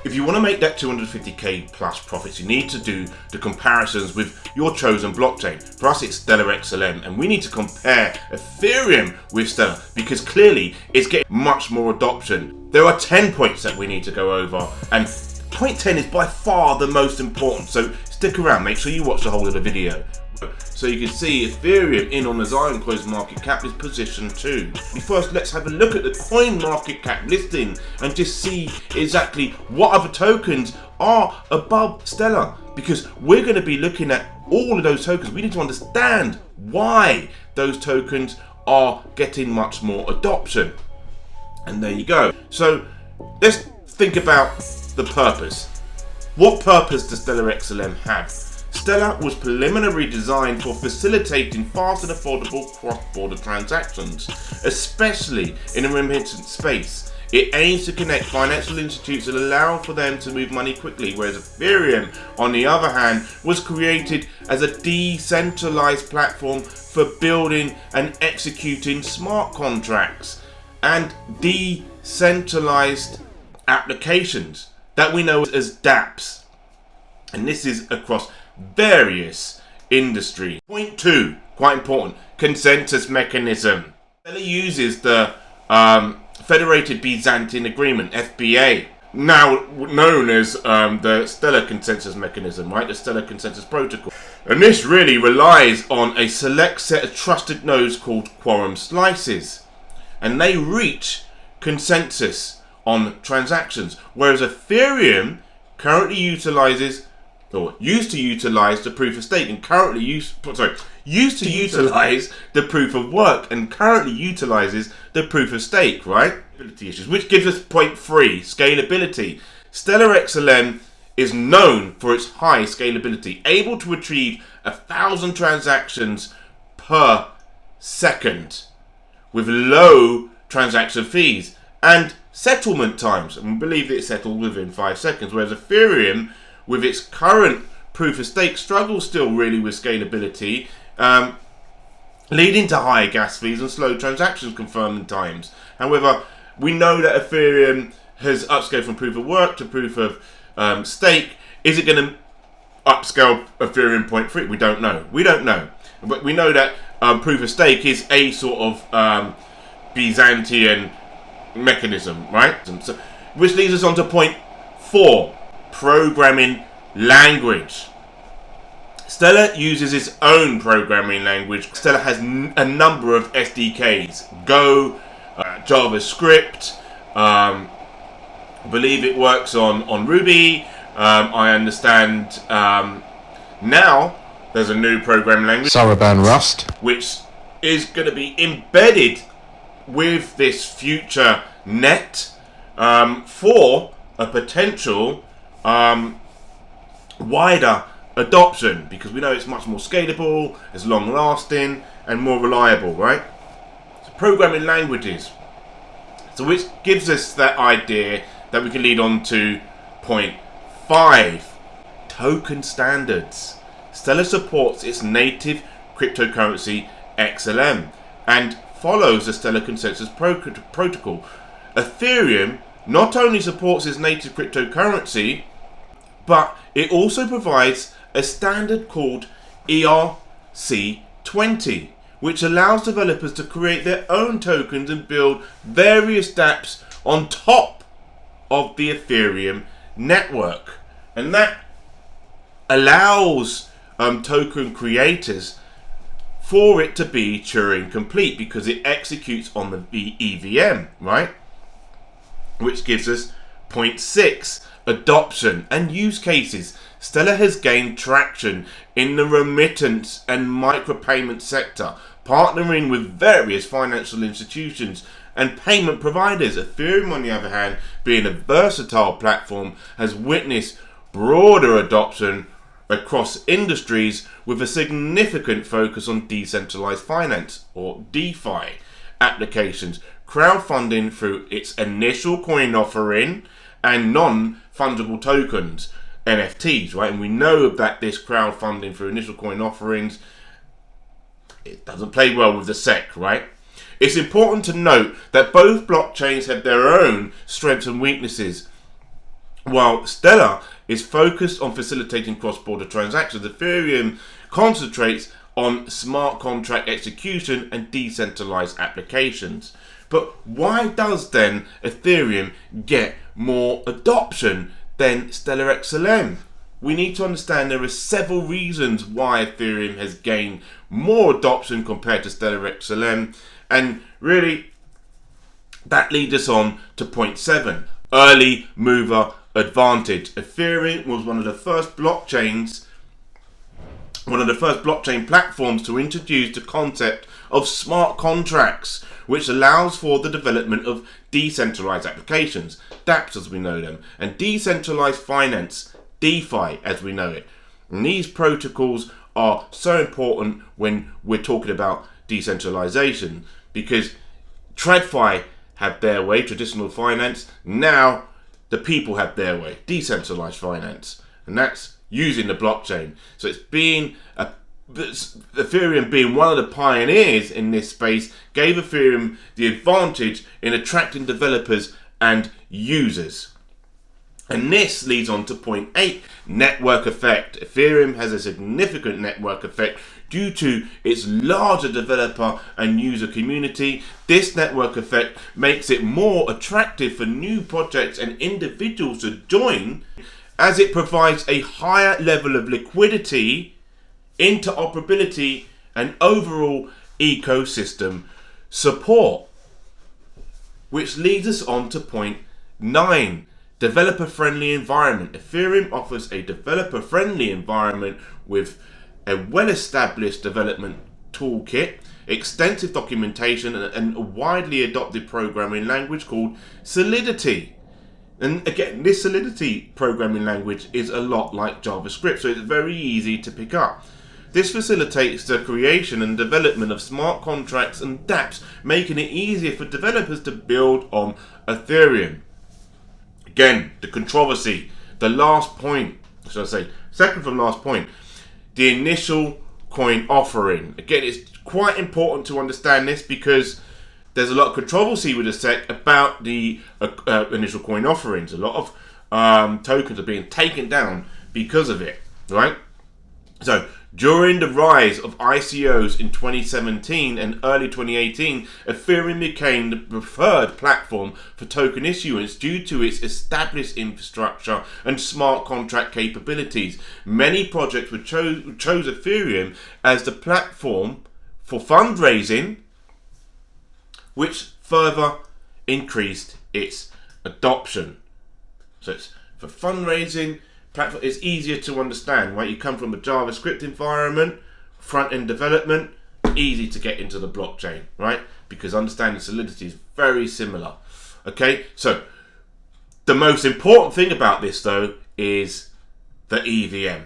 if you want to make that 250k plus profits, you need to do the comparisons with your chosen blockchain. For us, it's Stellar XLM, and we need to compare Ethereum with Stellar because clearly it's getting much more adoption. There are 10 points that we need to go over, and point 10 is by far the most important. So stick around, make sure you watch the whole of the video. So you can see Ethereum in on the Zion closed market cap is position 2. First, let's have a look at the coin market cap listing and just see exactly what other tokens are above Stellar, because we're going to be looking at all of those tokens. We need to understand why those tokens are getting much more adoption. And there you go. So let's think about the purpose. What purpose does Stellar XLM have? Stellar was preliminarily designed for facilitating fast and affordable cross-border transactions, especially in the remittance space. It aims to connect financial institutes and allow for them to move money quickly, whereas Ethereum, on the other hand, was created as a decentralized platform for building and executing smart contracts and decentralized applications that we know as dApps. And this is across various industries. Point 2, quite important, consensus mechanism. Stellar uses the Federated Byzantine Agreement, FBA, now known as the Stellar Consensus Mechanism, right? The Stellar Consensus Protocol. And this really relies on a select set of trusted nodes called quorum slices. And they reach consensus on transactions, whereas Ethereum currently utilizes or used to utilize the proof of stake and currently used to utilize the proof of work and currently utilizes the proof of stake, right? Issues, which gives us point 3, scalability. Stellar XLM is known for its high scalability, able to achieve 1,000 transactions per second with low transaction fees and settlement times. And we believe that it's settled within 5 seconds, whereas Ethereum, with its current proof of stake, struggles still really with scalability, leading to higher gas fees and slow transaction confirming times. However, we know that Ethereum has upscaled from proof of work to proof of stake. Is it going to upscale Ethereum 0.3? We don't know. But we know that proof of stake is a sort of Byzantine mechanism, right? So, which leads us on to point 4. Programming language. Stellar uses its own programming language. Stellar has a number of SDKs. Go, JavaScript. I believe it works on Ruby. I understand now there's a new programming language, Saraban Rust, which is going to be embedded with this future net for a potential wider adoption, because we know it's much more scalable, it's long lasting and more reliable, right? So programming languages, so which gives us that idea that we can lead on to point 5, token standards. Stellar supports its native cryptocurrency XLM and follows the Stellar Consensus Protocol. Ethereum not only supports its native cryptocurrency, but it also provides a standard called ERC20, which allows developers to create their own tokens and build various dApps on top of the Ethereum network. And that allows token creators for it to be Turing complete, because it executes on the EVM, right? Which gives us point 6, adoption and use cases. Stellar has gained traction in the remittance and micropayment sector, partnering with various financial institutions and payment providers. Ethereum, on the other hand, being a versatile platform, has witnessed broader adoption across industries with a significant focus on decentralized finance, or DeFi, applications, crowdfunding through its initial coin offering, and non-fungible tokens, NFTs, right? And we know that this crowdfunding through initial coin offerings, it doesn't play well with the SEC, right? It's important to note that both blockchains have their own strengths and weaknesses. While Stellar is focused on facilitating cross-border transactions, Ethereum concentrates on smart contract execution and decentralized applications. But why does then Ethereum get more adoption than Stellar XLM? We need to understand there are several reasons why Ethereum has gained more adoption compared to Stellar XLM, and really that leads us on to point 7, early mover advantage. Ethereum was one of the first blockchain platforms to introduce the concept of smart contracts, which allows for the development of decentralized applications, dApps as we know them, and decentralized finance, DeFi as we know it. And these protocols are so important when we're talking about decentralization, because TradFi have their way, traditional finance. Now the people have their way, decentralized finance, and that's using the blockchain. So Ethereum being one of the pioneers in this space gave Ethereum the advantage in attracting developers and users. And this leads on to point 8, network effect. Ethereum has a significant network effect due to its larger developer and user community. This network effect makes it more attractive for new projects and individuals to join, as it provides a higher level of liquidity, interoperability, and overall ecosystem support. Which leads us on to point 9, developer-friendly environment. Ethereum offers a developer-friendly environment with a well-established development toolkit, extensive documentation, and a widely adopted programming language called Solidity. And again, this Solidity programming language is a lot like JavaScript, so it's very easy to pick up. This facilitates the creation and development of smart contracts and dApps, making it easier for developers to build on Ethereum. Again, the controversy, the last point, should I say, second from last point, the initial coin offering. Again, it's quite important to understand this because there's a lot of controversy with the SEC about the initial coin offerings. A lot of tokens are being taken down because of it, right? So, during the rise of ICOs in 2017 and early 2018, Ethereum became the preferred platform for token issuance due to its established infrastructure and smart contract capabilities. Many projects chose Ethereum as the platform for fundraising, which further increased its adoption. So it's for fundraising. Platform is easier to understand, right? You come from a JavaScript environment, front-end development, easy to get into the blockchain, right? Because understanding Solidity is very similar. Okay, so the most important thing about this, though, is the EVM,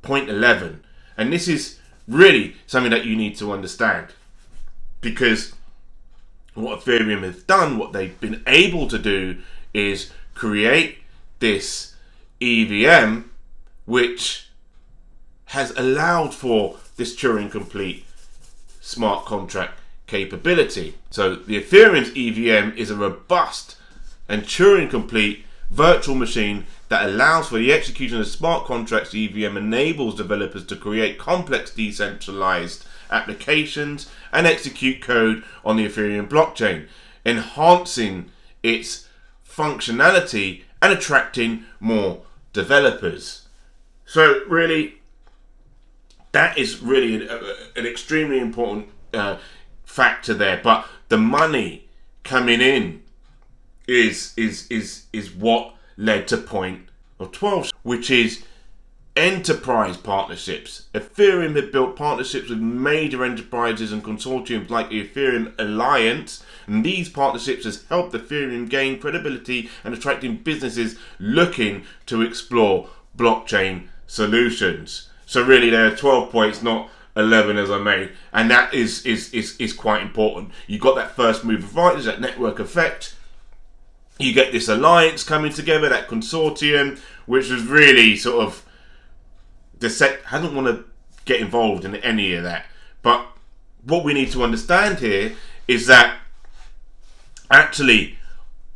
point 11. And this is really something that you need to understand, because what Ethereum has done, what they've been able to do, is create this EVM, which has allowed for this Turing complete smart contract capability. So the Ethereum's EVM is a robust and Turing complete virtual machine that allows for the execution of smart contracts. The EVM enables developers to create complex decentralized applications and execute code on the Ethereum blockchain, enhancing its functionality and attracting more developers. So really, that is really an extremely important factor there. But the money coming in is what led to point of 12, which is enterprise partnerships. Ethereum had built partnerships with major enterprises and consortiums like the Ethereum Alliance, and these partnerships has helped Ethereum gain credibility and attracting businesses looking to explore blockchain solutions. So really there are 12 points, not 11 as I made, and that is quite important. You got that first move advantage, that network effect. You get this alliance coming together, that consortium, which was really sort of, the SEC hasn't want to get involved in any of that. But what we need to understand here is that actually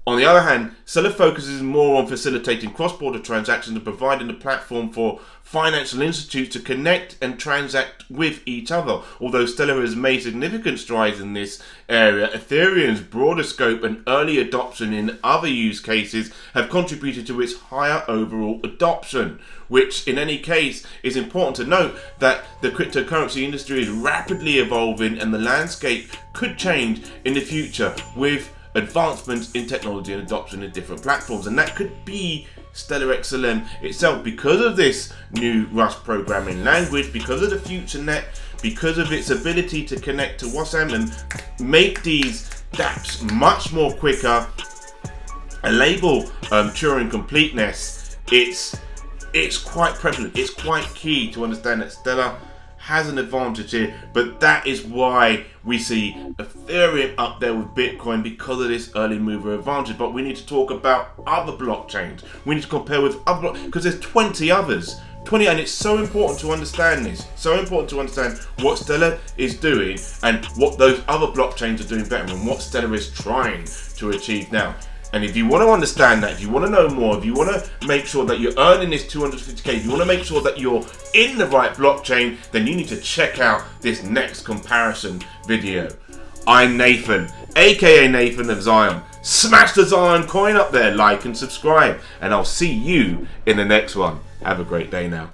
On the other hand, Stellar focuses more on facilitating cross-border transactions and providing a platform for financial institutes to connect and transact with each other. Although Stellar has made significant strides in this area, Ethereum's broader scope and early adoption in other use cases have contributed to its higher overall adoption, which in any case is important to note that the cryptocurrency industry is rapidly evolving and the landscape could change in the future with advancements in technology and adoption in different platforms, and that could be Stellar XLM itself because of this new Rust programming language, because of the FutureNet, because of its ability to connect to WhatsApp and make these dApps much more quicker, enable Turing completeness. It's quite prevalent. It's quite key to understand that Stellar has an advantage here, but that is why we see Ethereum up there with Bitcoin, because of this early mover advantage. But we need to talk about other blockchains. We need to compare with other because there's 20 others. 20, and it's so important to understand this. So important to understand what Stellar is doing and what those other blockchains are doing better and what Stellar is trying to achieve now. And if you want to understand that, if you want to know more, if you want to make sure that you're earning this 250k, if you want to make sure that you're in the right blockchain, then you need to check out this next comparison video. I'm Nathan, aka Nathan of Zion. Smash the Zion coin up there, like and subscribe, and I'll see you in the next one. Have a great day now.